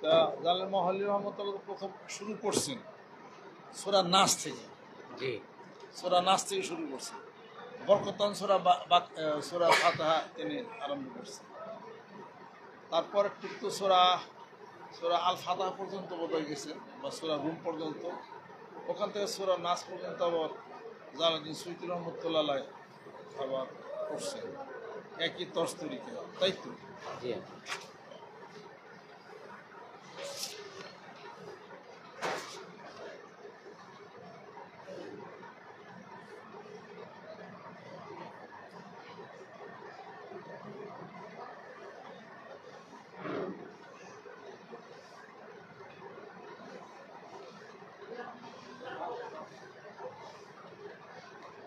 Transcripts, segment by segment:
তা জালাল মহল্লি রহমতুল্লাহ প্রথম শুরু করছেন সূরা নাস থেকে। জি সূরা নাস থেকে শুরু করছেন, বরকতান সূরা ফাতিহা তিনি আরম্ভ করছেন। তারপর একটু তো সূরা আল ফাতিহা পর্যন্ত বোধহয় গেছেন, বা সূরা রুম পর্যন্ত। ওখান থেকে সূরা নাস পর্যন্ত আবার জালালউদ্দিন সুয়ুতী রহমতুল্লাহ আবার করছেন একই তরস্তরিকে, তাই তো? জি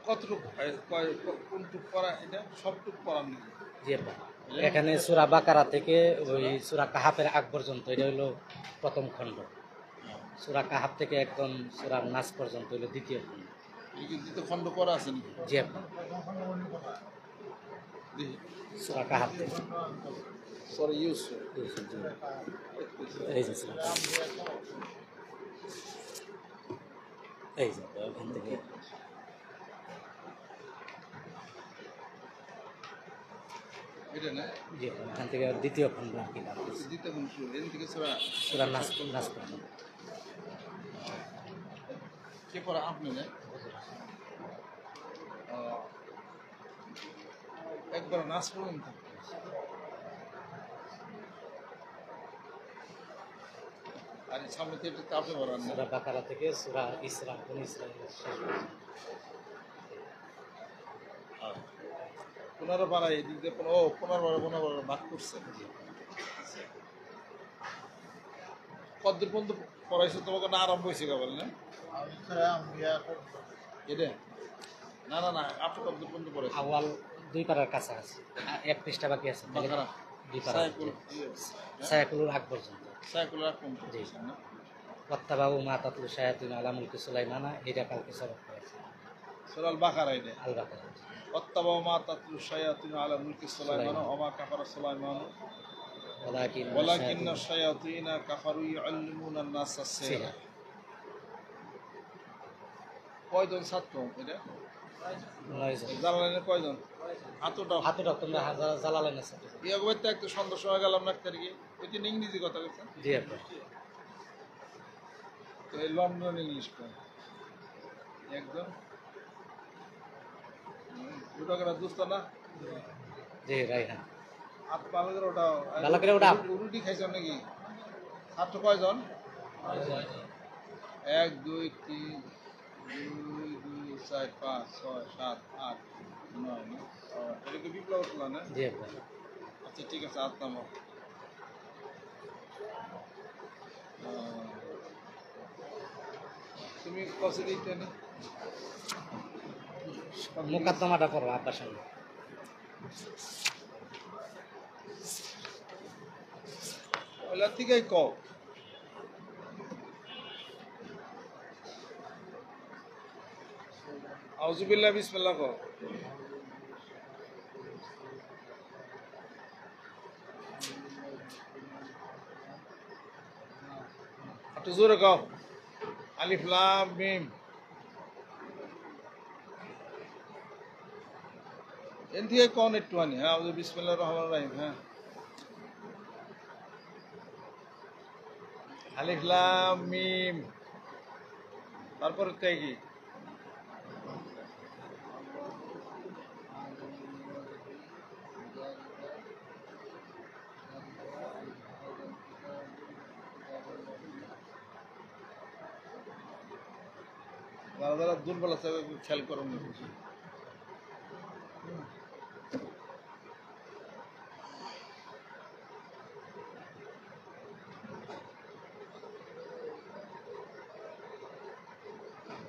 কতটুকু কোনটুক পড়া, এটা সবটুক পড়ার নেই। জি আপা। এখানে সূরা বাকারা থেকে ওই সূরা কাহাফের আগ পর্যন্ত এটা হলো প্রথম খণ্ড। সূরা কাহাফ থেকে একদম সূরা নাস পর্যন্ত হলো দ্বিতীয় খণ্ড। এই কি দ্বিতীয় খণ্ড করা আছে নাকি? জি আপা। দেখি সূরা কাহাফ থেকে সরি ইউসুফ। এই যে সূরা কাহাফ। এই যে ওখান থেকে এটা না, জি আপা, ওখান থেকে দ্বিতীয় খণ্ড আর কি নাম দিয়েছে। দ্বিতীয় খণ্ড শুরু, এখান থেকে সূরা নাস পর্যন্ত। কে পড়া? আপনি না? একবার নাচ পড়ুন তো। আর সামনে থেকে একটু আপনি পড়ান না। সূরা বাকারা থেকে সূরা ইসরা বনি ইসরাঈলের শেষ পর্যন্ত। পনেরো পাড়া এদিক দিয়ে পনেরো ভাগ করছেন। কতদূর পর্যন্ত পড়াইছে তোমাকে? না আরম্ভ হয়েছে কেবল না এটা? না না না, আপনি কতদূর পর্যন্ত পড়াইছেন? আওয়াল 2 পারার কাছাকাছি, এক পৃষ্ঠা বাকি আছে। বাকারা 2 পারা সায়াকুলুর আগ পর্যন্ত। সাইকুলার পর্যন্ত জি। পড়াইছেন না? ওয়াত্তাবাউ মা তাতলু শায়াতিন আলা মুলকি সুলাইমানা, এটা কালকে সবক করেছে সূরা আল বাকারা এটা। আল বাকারা। ওয়াত্তাবাউ মা তাতলু শায়াতিন আলা মুলকি সুলাইমান ওয়া মা কাফারা সুলাইমান ওয়ালাকিন্না শায়াতিনা কাফারু ইউআল্লিমুনা আন-নাসা সিহরা। কয়জন ছাত্র এটা? 9 জন। জালালাইনের কয়জন? হাতুটা তোমরা জালালাইনের সাথে। একবার তো একটু সন্ধ্যার সময় গেলাম না তারিখে, ওই দিন ইংরেজি কথা বলছেন জি আপা। তো এই লন্ডন ইংলিশ কোন একজন দুটো করে দুস্ত না জি রাইহান। হাত ভালো করে ওটা ভালো করে ওটা। রুটি খাইছেন নাকি? ছাত্র কয়জন? 1 2 3 2 2 4 5 6 7 8 9 না? এটা কি বিপ্লব উঠলো না? জি আপা। আচ্ছা ঠিক আছে, হাত নামাও। তুমি কসে দিতে নি মুকদ্দমাটা করো আব্বার সামনে। ওইলা থেকেই কও। আউযুবিল্লাহ বিসমিল্লাহ কও। একটু জোরে কও। আলিফ লাম মিম। এন থেকে কোন একটুখানি? হ্যাঁ, আউযু বিসমিল্লাহির রহমানির রহিম। হ্যাঁ, আলিফ লাম মিম। তারপরে থেকে কি? যারা যারা দুর্বল আছে খেয়াল করুন না বেশি।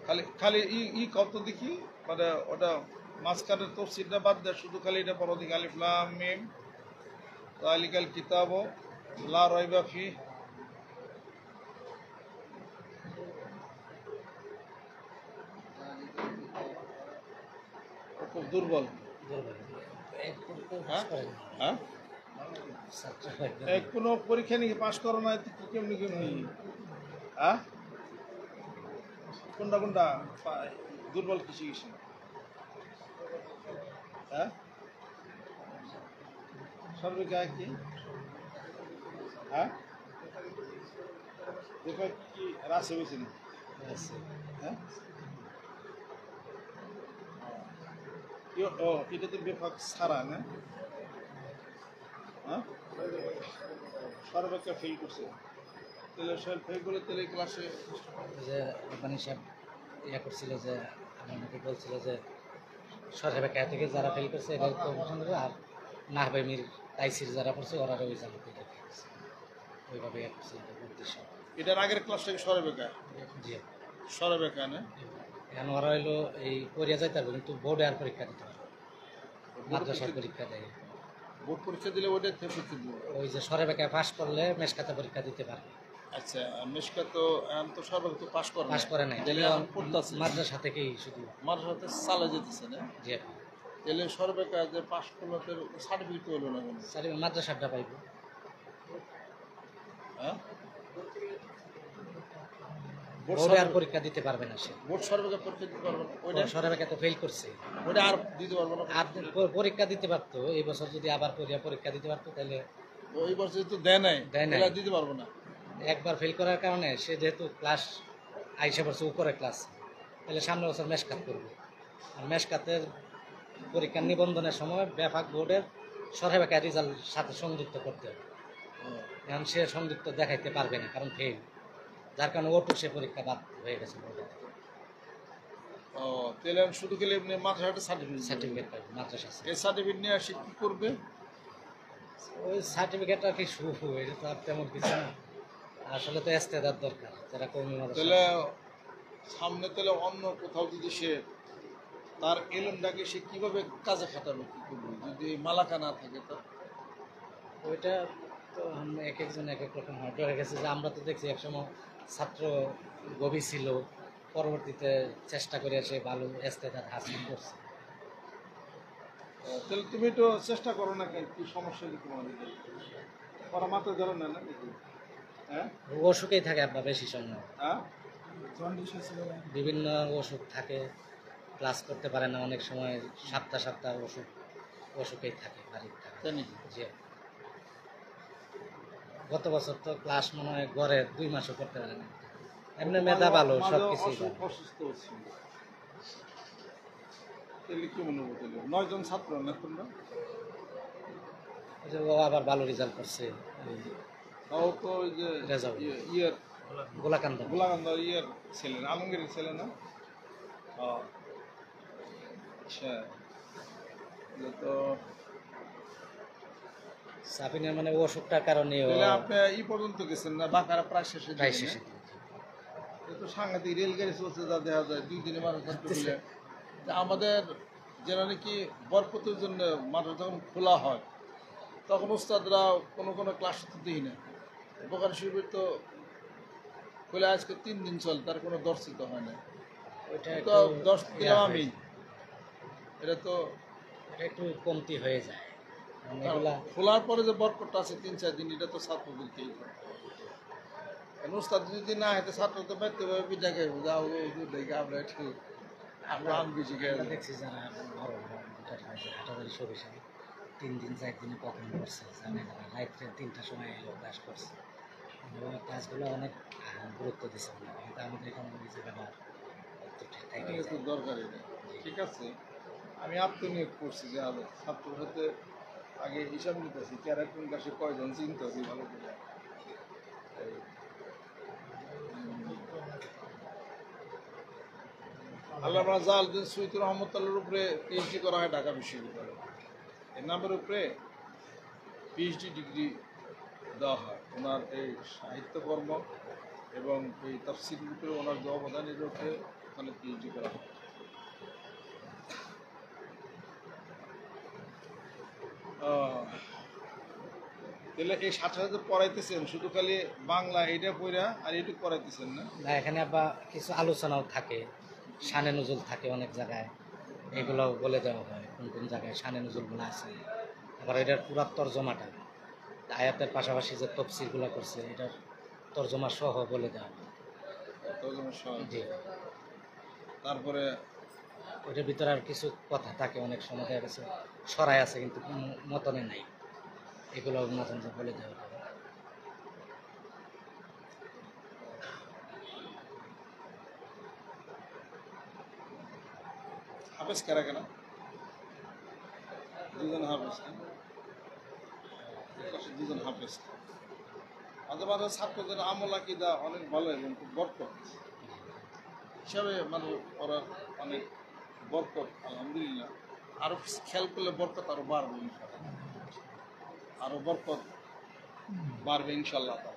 খালি খালি কত দেখি, মানে ওটা মাঝখানের তফসিরটা বাদ দেয়, শুধু খালি এটা পড়ো দেখি। আলিফ লাম মিম যালিকাল কিতাবু লা রাইবা ফিহি। খুব দুর্বল। হ্যাঁ হ্যাঁ, কোনো পরীক্ষা নিয়ে পাশ করো না তো কেমনি কেমনি হ্যাঁ কোনটা কোনটা দুর্বল কিছু কিছু হ্যাঁ সর্বিকা কি হ্যাঁ দেখো কি রাশি হয়েছে না হ্যাঁ ও এটা তো বিভাগ ছাড়া না হ্যাঁ সর্বাধিক ফেল করছে তাহলে সব ফেল করে তাহলে ক্লাসে যে রব্বানী সাহেব ইয়া করছিল যে আমাকে বলছিল যে সরকারি খেয়া থেকে যারা ফেল করছে এবার তো আর নাহবেমির তাইসির যারা পড়ছে ওরা ওই জায়গাতে ওইভাবে ইয়া করছিল উদ্দেশ্য। এটার আগের ক্লাসটাকে সরবেকা জি সরবেকা না এখন ওরা হইলো এই পড়িয়া যাইতে পারবে কিন্তু বোর্ডে আর পরীক্ষা দিতে পারবে মাদ্রাসার পরীক্ষা দেয় বোর্ড পরীক্ষা দিলে ওটা থেকে দিবে ওই যে সরবেকায় পাশ করলে মেশকাতে পরীক্ষা দিতে পারবে। আচ্ছা মিশকা তো এখন তো সর্বাধিক তো পাশ করে পাশ করে নাই তাহলে এখন পড়তেছে মাদ্রাসা থেকেই শুধু মাদ্রাসাতে চালা যেতেছে না জি তাহলে সরবেকা যে পাশ করলো সার্টিফিকেট হলো না কেন মাদ্রাসাটা পাইব হ্যাঁ বোর্ডে আর পরীক্ষা দিতে পারবে না সে বোর্ড সরবেকা পরীক্ষা দিতে পারবে না ওইটা সরবেকা তো ফেল করছে ওইটা আর দিতে পারবে না আর পরীক্ষা দিতে পারতো এই বছর যদি আবার পরীক্ষা দিতে পারতো তাহলে ওই বছর তো দেয় নাই দেয় নাই। দিতে পারবো না একবার ফেল করার কারণে সে যেহেতু ক্লাস আইসা পড়ছে উপরে ক্লাস তাহলে সামনে বছর মেশকাত করবে আর মেশকাতের পরীক্ষার নিবন্ধনের সময় ব্যাপক বোর্ডের সরবেকা রেজাল্ট সাথে সংযুক্ত করতে হবে এখন সে সংযুক্ত দেখাইতে পারবে না কারণ ফেল যার কারণে ওটু সে পরীক্ষা বাদ হয়ে গেছে বোর্ডে ও তাহলে শুধু গেলে এমনি মাদ্রাসাটা সার্টিফিকেট সার্টিফিকেট পাবে মাদ্রাসা এই সার্টিফিকেট নিয়ে আসি কি করবে ওই সার্টিফিকেটটা কি শুরু এটা তো আর তেমন কিছু না আসলে তো এস্তেদার দরকার যারা কর্মী তাহলে সামনে তাহলে অন্য কোথাও যদি সে তার এলমটাকে সে কিভাবে কাজে খাটাবে কি করবে যদি মালাকা না থাকে তো ওইটা তো এক একজন এক এক রকম হয় ডরে গেছে যে আমরা তো দেখছি একসময় ছাত্র গভীর ছিল পরবর্তীতে চেষ্টা করে সে ভালো এস্তেদার হাসিল করছে। তাহলে তুমি তো চেষ্টা করো না কেন কি সমস্যা কি তোমার ওরা মাথা ধরে না নাকি হ্যাঁ অসুখেই থাকে আপনার বেশি সময় হ্যাঁ বিভিন্ন অসুখ থাকে ক্লাস করতে পারে না অনেক সময় সপ্তাহ সপ্তাহ অসুখেই থাকে বাড়ির থাকে জানি যে গত বছর তো ক্লাস মনে হয় গড়ে 2 মাসও করতে পারে না এমনি মেধা ভালো সব কিছুই অসুস্থ হচ্ছে তাহলে কি মনে হবে তাহলে 9 জন ছাত্র না তোমরা যে ও আবার ভালো রেজাল্ট করছে তাও তো ওই যে রেজাল্ট ইয়ের গোলাকান্দ গোলাকান্দার ইয়ের ছেলে না আলমগীরের ছেলে না আচ্ছা তো সাফিনের মানে অসুখটার কারণে তাহলে আপনি এই পর্যন্ত গেছেন না বাঁকারা প্রায় শেষে প্রায় শেষে তো সাংঘাতিক রেলগাড়ি চলছে যা দেখা যায় 2 দিনে মানুষ বলে আমাদের যেন নাকি বরপতির জন্য মানুষ যখন খোলা হয় তখন উস্তাদরা কোনো কোনো ক্লাস তো দিই না বোকার শরীফের তো খোলে আজকে 3 দিন চল তার কোনো দর্শিত হয় না ওইটা তো 10 দিলাম আমি এটা তো একটু কমতি হয়ে যায় এগুলা খোলার পরে যে বরকটটা আছে 3-4 দিন এটা তো ছাত্রদেরকেই উস্তাদ যদি না হয়তো ছাত্র তো ব্যক্তি পিঠা খাইব যাও দেখে আমরা একটু আমরা আম বেশি খাই দেখছি যারা বড় হাটাবাড়ি সরিষা 3 দিন 4 দিনে কখন করছে জানে না রাত্রে 3টার সময় এলো ক্লাস করছে ক্লাসগুলো অনেক গুরুত্ব দিচ্ছে কিন্তু আমাদের এখানে নিজে ব্যাপার তো দরকারই নেই ঠিক আছে আমি আত্মনিয়োগ করছি যে ছাত্রের সাথে আগে হিসাব নিতেছি কারা কোন কাছে কয়জন চিনতেছি ভালো করে আল্লাহ জালালউদ্দিন সুইতি রহমতুল্লাহর উপরে পিএইচডি করা হয় ঢাকা বিশ্ববিদ্যালয়ে এর নামের উপরে পিএইচডি ডিগ্রি দেওয়া হয় ওনার এই সাহিত্যকর্ম এবং এই তাফসীরের উপরে ওনার যে অবদানের উপরে ওখানে পিএইচডি করা হয় তাহলে এই 60,000 পড়াইতেছেন শুধু খালি বাংলা এটা পড়া আর এইটুকু পড়াইতেছেন না না এখানে আবার কিছু আলোচনাও থাকে শানে নজরুল থাকে অনেক জায়গায় এগুলো বলে দেওয়া হয় কোন কোন জায়গায় শানে নজরুলগুলো আছে আবার এটার পুরা তর্জমাটা আয়াতের পাশাপাশি যে তফসিরগুলো করছে এটার তর্জমা সহ বলে দেওয়া। তর্জমা সহ। জি, তারপরে ওইটার ভিতরে আর কিছু কথা থাকে, অনেক সময় দেখা গেছে সরাই আছে কিন্তু কোনো মতনে নাই, এগুলো মাঝে মাঝে বলে দেওয়া। হাফেজ কারা কেনা দুজন হাফেজ, দুজন হাফেজ। মাঝে মাঝে ছাত্রদের আমল আকিদা অনেক ভালো এবং খুব বরকত হিসাবে মানে ওরা অনেক বরকত, আলহামদুলিল্লাহ। আরো খেয়াল করলে বরকত আরো বাড়বে ইনশাল্লাহ, আরো বরকত বাড়বে ইনশাল্লাহ তাআলা।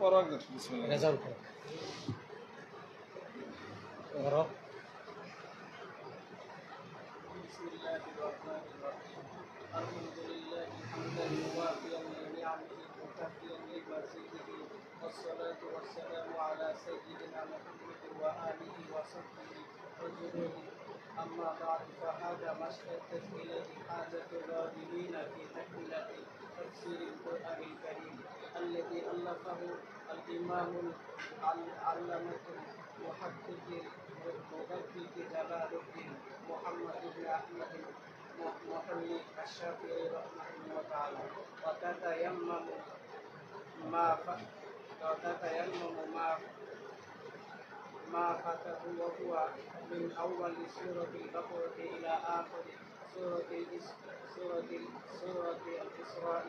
পরাগ বিসমিল্লাহ। রেজাল্ট করো। بسم الله الرحمن الرحيم الحمد لله حمدا موافيا لنعمه مكافيا لمزيده والصلاة والسلام على سيدنا محمد وآله وصحبه وجنوده أما بعد فهذا ما اشتدت إليه حاجة الراغبين في تكملة تفسير القرآن الكريم الذي ألفه الإمام العلامة المحقق المبكر جلال الدين محمد بن أحمد محمد الشافعي رحمه الله تعالى وتتيمم ما فاته وهو من أول سورة البقرة إلى آخر سورة الإسراء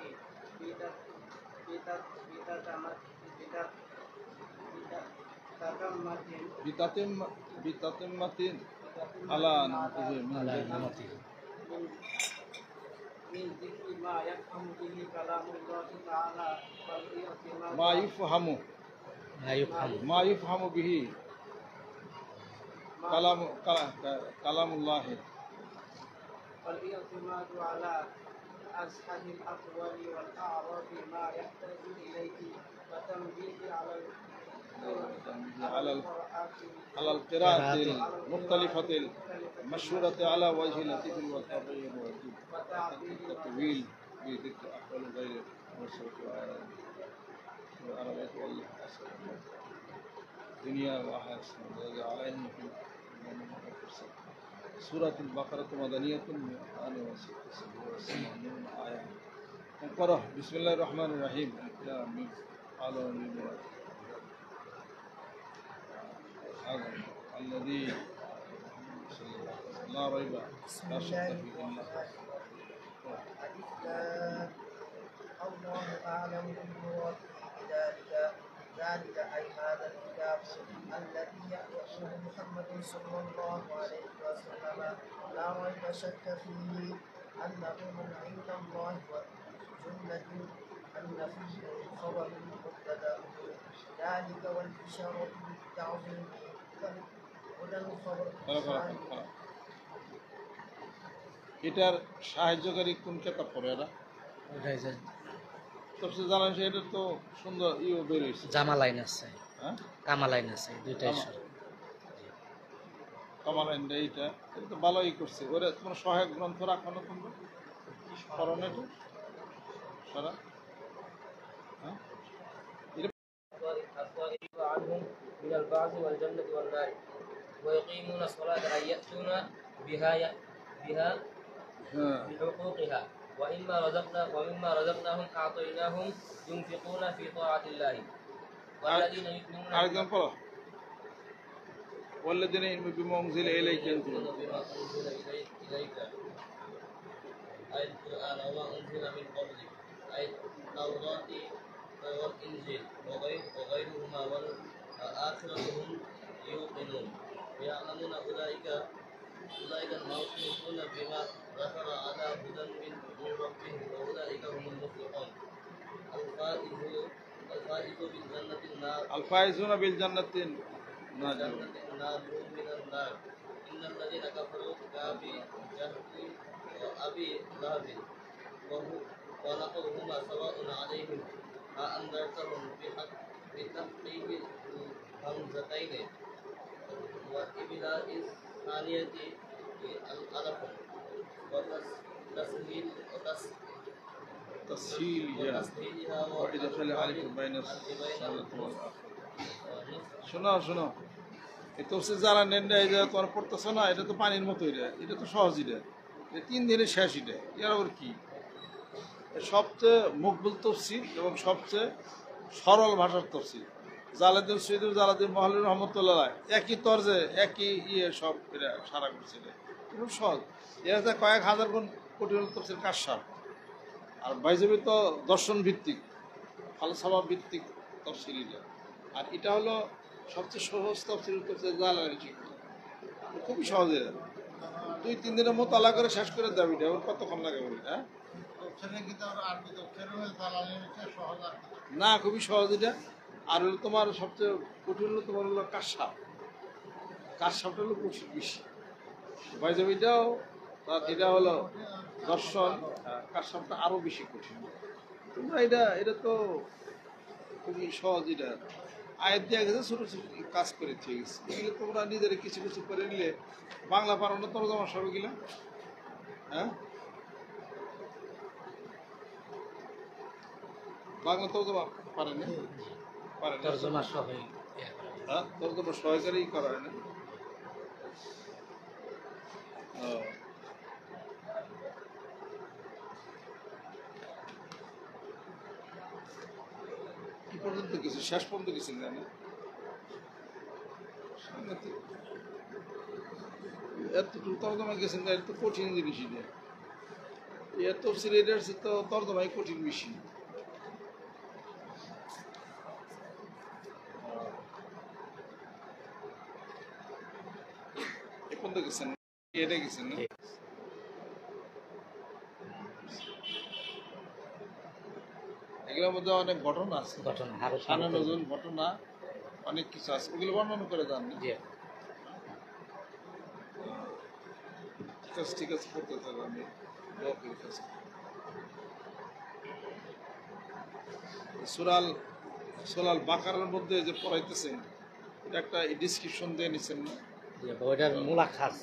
বিতাতিম্মাতিন আলা নামতিহি আলা নামাতিহি। من ذكر ما يفهم به كلام الله تعالى والاعتماد মা ইউফহামু মা ইউফহামু। মা ইউফহামু বিহি কালামুল্লাহ। والاعتماد على أصحاب الأقوال والأعراف ما يحتاج إليه وتنبيه على القراءة المختلفة المشهورة على وجه اللطيف والتغير والتطويل في ذكر أحوال غير المشرك والعربية والدنيا وآخرة عليهم في سورة البقرة مدنية آل وسلم آية. نقرأ بسم الله الرحمن الرحيم. هذا الذي لا ريب لا شك فيه إلا الله أعلم بمراده بذلك ذلك أي هذا الكتاب الذي يأتيه محمد صلى الله عليه وسلم لا ريب شك فيه أنه من عند الله وجملة أن فيه خبر مبتدأ ذلك والبشارة بالتعظيم هدى الخبر এটার সাহায্যকারী কোন কিতাব পড়ে এরা? ওইটাই যে সবচেয়ে জানেন যে এটা তো সুন্দর বেরিয়েছে। জামালাইন আছে, হ্যাঁ, কামালাইন আছে, দুইটাই সরে। কামালাইন এইটা এটা তো ভালোই করছে। ওরা তোমার সহায়ক গ্রন্থ রাখো না তোমরা স্মরণ এটা সারা। হ্যাঁ, الطائف عنهم من البعث والجنة والنار ويقيمون الصلاة أن يأتون بها হ্যাঁ, بحقوقها ومما رزقناهم أعطيناهم ينفقون في طاعة الله والذين يؤمنون আরেকজন পড়ো। والذين يؤمنون بما أنزل إليك أنزل بما أنزل إليك أي القرآن وما أنزل من قبلك أي التوراة والإنجيل وغيرهما والآخرة هم يوقنون ويعلمون أولئك الموصوفون بما ذكر على هدى من ربهم وأولئك هم المفلحون الفائز بالجنة النار الفائزون بالجنة ناجون. النار من النار إن الذين كفروا كأبي جهل وأبي لهب ونحوهما سواء عليهم أأنذرتهم بتحقيق الهمزتين وإبلاء الثانية الألف وتسهيل تسهيلها وتسهيلها وإدخال ألف بين الصلاة والآخرة শোনো শোনো এই তফসিল যারা নেন না, এই যে তোমার পড়তেছো না, এটা তো পানির মতোই রে, এটা তো সহজই রে, এটা 3 দিনের শেষ এটা, এর আবার কি? সবচেয়ে মকবুল তফসিল এবং সবচেয়ে সরল ভাষার তফসিল জালালউদ্দিন সৈয়দুল জালালউদ্দিন মাহমুদ রহমতুল্লাহ একই তর্জে একই সব এরা সারা করছে রে, খুব সহজ। এরা তো কয়েক হাজার গুণ কঠিন তফসিল কাশার। আর বাইজবি তো দর্শন ভিত্তিক, ফালসাফা ভিত্তিক তফসিল এটা। আর এটা হলো সবচেয়ে সহজ তফসিল তফসিল জালালাইন শিখতে, খুবই সহজ। এরা 2-3 দিনের মতো আলা করে শেষ করে দেবে। এটা ওর কতক্ষণ লাগে বলি? হ্যাঁ না, খুবই সহজ এটা। আর হলো তোমার সবচেয়ে কঠিন হলো তোমার হলো কাশসাপ। কাশসাপটা হলো কঠিন বেশি। বাইজাবিটাও এটা হলো দর্শন, কাশসাপটা আরো বেশি কঠিন। তোমরা এটা তো খুবই সহজ। এটা আয়াত দেওয়া গেছে, ছোটো ছোটো কাজ করে দিয়ে গেছে। এগুলো তোমরা নিজেরা কিছু কিছু করে নিলে বাংলা পারো না, তরজমা সব গেলে। হ্যাঁ বাংলা তরজমা পারে না, পারে না, তর্জমা সহ হ্যাঁ তরজমা সহকারেই করা হয় না। কি পর্যন্ত গেছে? শেষ পর্যন্ত গেছেন না? এতটুকু তর্জমা গেছেন না, এটা তো কঠিন জিনিস। এত সিলেটের তো তর্জমাই কঠিন বেশি। এ পর্যন্ত গেছেন, এটা গেছেন না? এগুলোর মধ্যে অনেক ঘটনা আছে, ঘটনা আরো সানা নজরুল ঘটনা অনেক কিছু আছে, ওগুলো বর্ণনা করে দেন না? জি। ঠিক আছে পড়তে থাকবো আমি। সুরাল বাকারার মধ্যে যে পড়াইতেছেন, এটা একটা ডিসক্রিপশন দিয়ে নিচ্ছেন না? ওইটার মূলাখাস,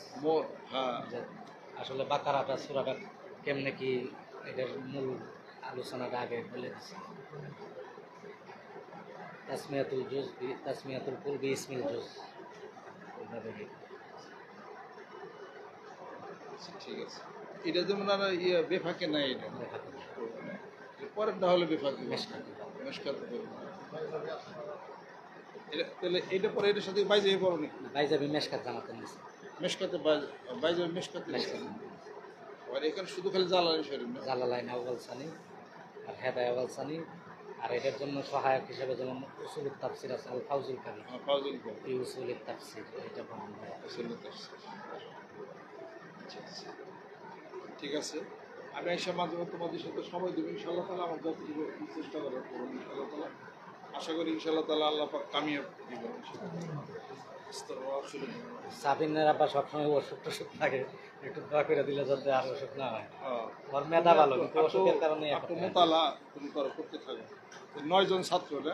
হ্যাঁ যে আসলে বাকারাটা সূরাটা কেমনে কি, এটার মূল আলোচনাটা আগে বলে দিচ্ছি। তাসমিয়াতুল জুজ তাসমিয়াতুল কুল বিসমিল জুজ, ওইভাবে ঠিক আছে। এটা যেমন আর বেফাকে নাই, এটা দেখা যাবে। পরেরটা হলে বেফাকে মেশকাত। মেশকাতে বলবো। তাহলে এটা পরে এটার সাথে বাইজে পড়ো নাকি? বাইজাবি মেশকাত জামাতে নিছে। মেশকাতে বাইজে মেশকাতে মেশকাত। আর এখানে শুধু খালি জালালি শরীফ না? জালালাইন আউয়াল সানি আর হেদায় আউয়াল সানি। আর এটার জন্য সহায়ক হিসেবে যেমন উসুলুত তাফসির আছে আল ফাউজুল কারী, ফাউজুল কর এই উসুলুত তাফসির এটা বর্ণনা করা হয়। আসলে তাফসীর। আচ্ছা, আচ্ছা। ঠিক আছে, আমি এসে মাঝে মধ্যে তোমাদের সাথে সময় দেবো ইনশাআল্লাহ তাআলা। আমার যতটুকু চেষ্টা করার করুন ইনশাআল্লাহ তাআলা। আশা করি ইনশাআল্লাহ তাআলা আল্লাহ পাক কামিয়াব দিবেন ইনশাআল্লাহ। সাবিনের আবার সবসময় অসুখ টসুখ থাকে, একটু দোয়া করে দিলে যাতে আর অসুখ না হয়। হ্যাঁ, ওর মেধা ভালো, কিন্তু অসুখের কারণে আপনি মোতালা তুমি করতে থাকো। 9 জন ছাত্র না?